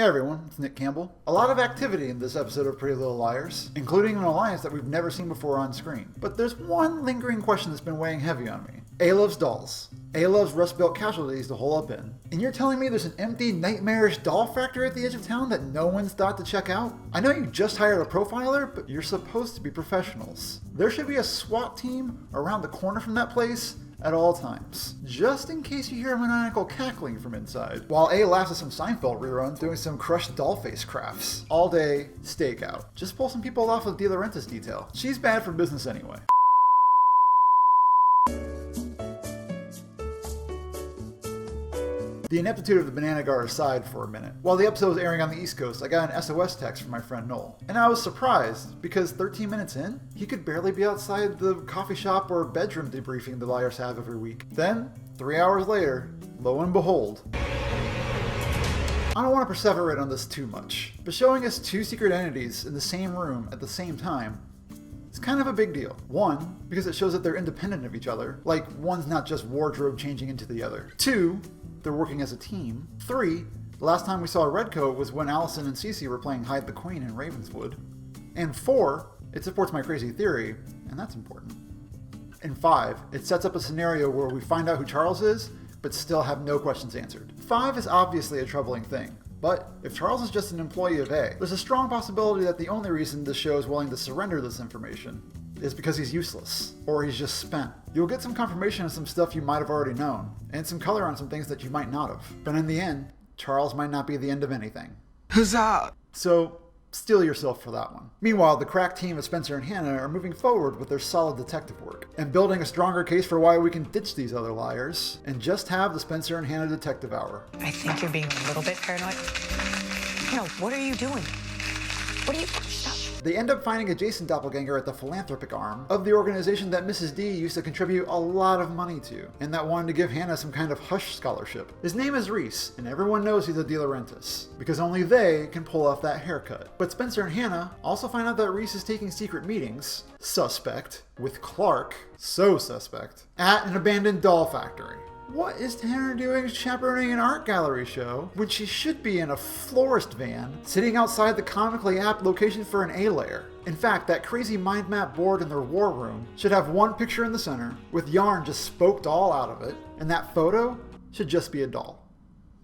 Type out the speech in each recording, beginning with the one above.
Hey everyone, it's Nick Campbell. A lot of activity in this episode of Pretty Little Liars, including an alliance that we've never seen before on screen. But there's one lingering question that's been weighing heavy on me. A loves dolls. A loves rust-belt casualties to hole up in. And you're telling me there's an empty, nightmarish doll factory at the edge of town that no one's thought to check out? I know you just hired a profiler, but you're supposed to be professionals. There should be a SWAT team around the corner from that place at all times, just in case you hear a maniacal cackling from inside, while A laughs at some Seinfeld reruns doing some crushed doll face crafts. All day, stakeout. Just pull some people off of De Laurentiis detail. She's bad for business anyway. The ineptitude of the banana guard aside for a minute. While the episode was airing on the East Coast, I got an SOS text from my friend Noel. And I was surprised, because 13 minutes in, he could barely be outside the coffee shop or bedroom debriefing the liars have every week. Then, 3 hours later, lo and behold. I don't want to perseverate on this too much, but showing us two secret entities in the same room at the same time, it's kind of a big deal. One, because it shows that they're independent of each other, like one's not just wardrobe changing into the other. Two, they're working as a team. 3, the last time we saw a Redcoat was when Allison and Cece were playing Hide the Queen in Ravenswood. And 4, it supports my crazy theory, and that's important. And 5, it sets up a scenario where we find out who Charles is, but still have no questions answered. 5 is obviously a troubling thing, but if Charles is just an employee of A, there's a strong possibility that the only reason the show is willing to surrender this information is because he's useless, or he's just spent. You'll get some confirmation of some stuff you might have already known, and some color on some things that you might not have. But in the end, Charles might not be the end of anything. Huzzah! So, steel yourself for that one. Meanwhile, the crack team of Spencer and Hannah are moving forward with their solid detective work, and building a stronger case for why we can ditch these other liars, and just have the Spencer and Hannah Detective Hour. I think you're being a little bit paranoid. No, what are you doing? What are you... Stop. They end up finding a Jason doppelganger at the philanthropic arm of the organization that Mrs. D used to contribute a lot of money to, and that wanted to give Hannah some kind of hush scholarship. His name is Rhys, and everyone knows he's a De Laurentiis, because only they can pull off that haircut. But Spencer and Hannah also find out that Rhys is taking secret meetings, suspect, with Clark, so suspect, at an abandoned doll factory. What is Hannah doing chaperoning an art gallery show when she should be in a florist van sitting outside the comically apt location for an A-layer? In fact, that crazy mind map board in their war room should have one picture in the center with yarn just spoked all out of it, and that photo should just be a doll.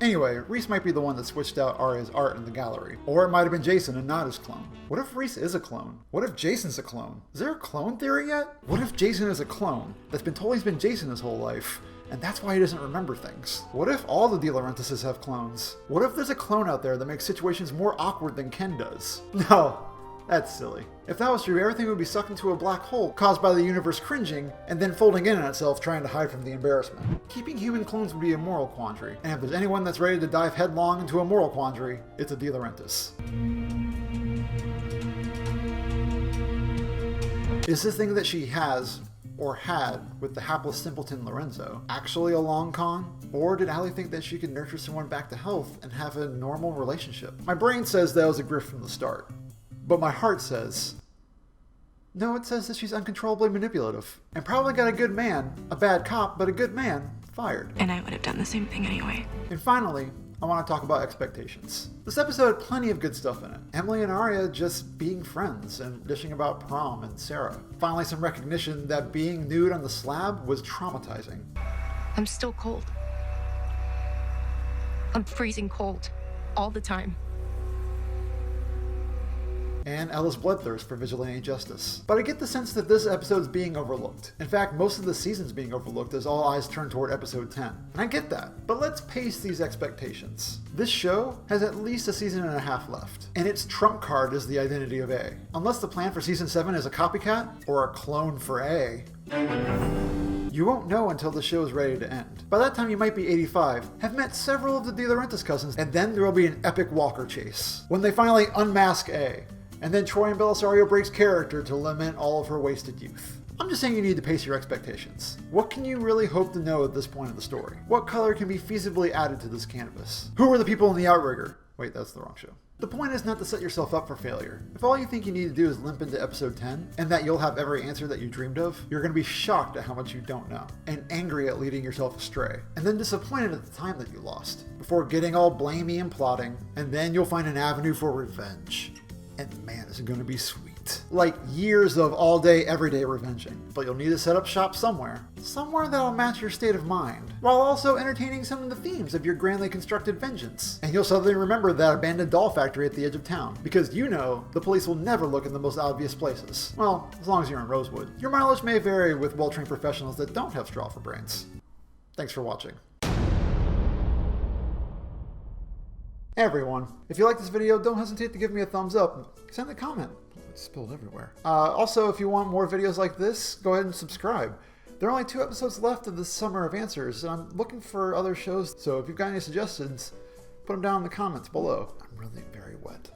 Anyway, Rhys might be the one that switched out Arya's art in the gallery. Or it might have been Jason and not his clone. What if Rhys is a clone? What if Jason's a clone? Is there a clone theory yet? What if Jason is a clone that's been told he's been Jason his whole life, and that's why he doesn't remember things? What if all the De Laurentiises have clones? What if there's a clone out there that makes situations more awkward than Ken does? No, that's silly. If that was true, everything would be sucked into a black hole caused by the universe cringing and then folding in on itself trying to hide from the embarrassment. Keeping human clones would be a moral quandary, and if there's anyone that's ready to dive headlong into a moral quandary, it's a De Laurentiis. Is this thing that she has or had with the hapless simpleton Lorenzo actually a long con? Or did Allie think that she could nurture someone back to health and have a normal relationship? My brain says that was a grift from the start, but my heart says, no, it says that she's uncontrollably manipulative and probably got a good man, a bad cop, but a good man, fired. And I would have done the same thing anyway. And finally, I want to talk about expectations. This episode had plenty of good stuff in it. Emily and Arya just being friends and dishing about prom and Sarah. Finally, some recognition that being nude on the slab was traumatizing. I'm still cold. I'm freezing cold. All the time. And Ella's bloodthirst for vigilante justice. But I get the sense that this episode's being overlooked. In fact, most of the season's being overlooked as all eyes turn toward episode 10. And I get that, but let's pace these expectations. This show has at least a season and a half left, and its trump card is the identity of A. Unless the plan for season 7 is a copycat, or a clone for A, you won't know until the show is ready to end. By that time you might be 85, have met several of the De Laurentiis cousins, and then there will be an epic Walker chase, when they finally unmask A. And then Troy and Belisario breaks character to lament all of her wasted youth. I'm just saying you need to pace your expectations. What can you really hope to know at this point of the story? What color can be feasibly added to this canvas? Who are the people in the outrigger? Wait, that's the wrong show. The point is not to set yourself up for failure. If all you think you need to do is limp into episode 10, and that you'll have every answer that you dreamed of, you're going to be shocked at how much you don't know, and angry at leading yourself astray, and then disappointed at the time that you lost, before getting all blamey and plotting, and then you'll find an avenue for revenge. And man, is it going to be sweet. Like years of all-day, everyday revenging. But you'll need to set up shop somewhere. Somewhere that'll match your state of mind, while also entertaining some of the themes of your grandly constructed vengeance. And you'll suddenly remember that abandoned doll factory at the edge of town, because you know the police will never look in the most obvious places. Well, as long as you're in Rosewood. Your mileage may vary with well-trained professionals that don't have straw for brains. Thanks for watching. Hey everyone, if you like this video, don't hesitate to give me a thumbs up. Send a comment. It's spilled everywhere. Also, if you want more videos like this, go ahead and subscribe. There are only 2 episodes left of this Summer of Answers, and I'm looking for other shows, so if you've got any suggestions, put them down in the comments below. I'm really very wet.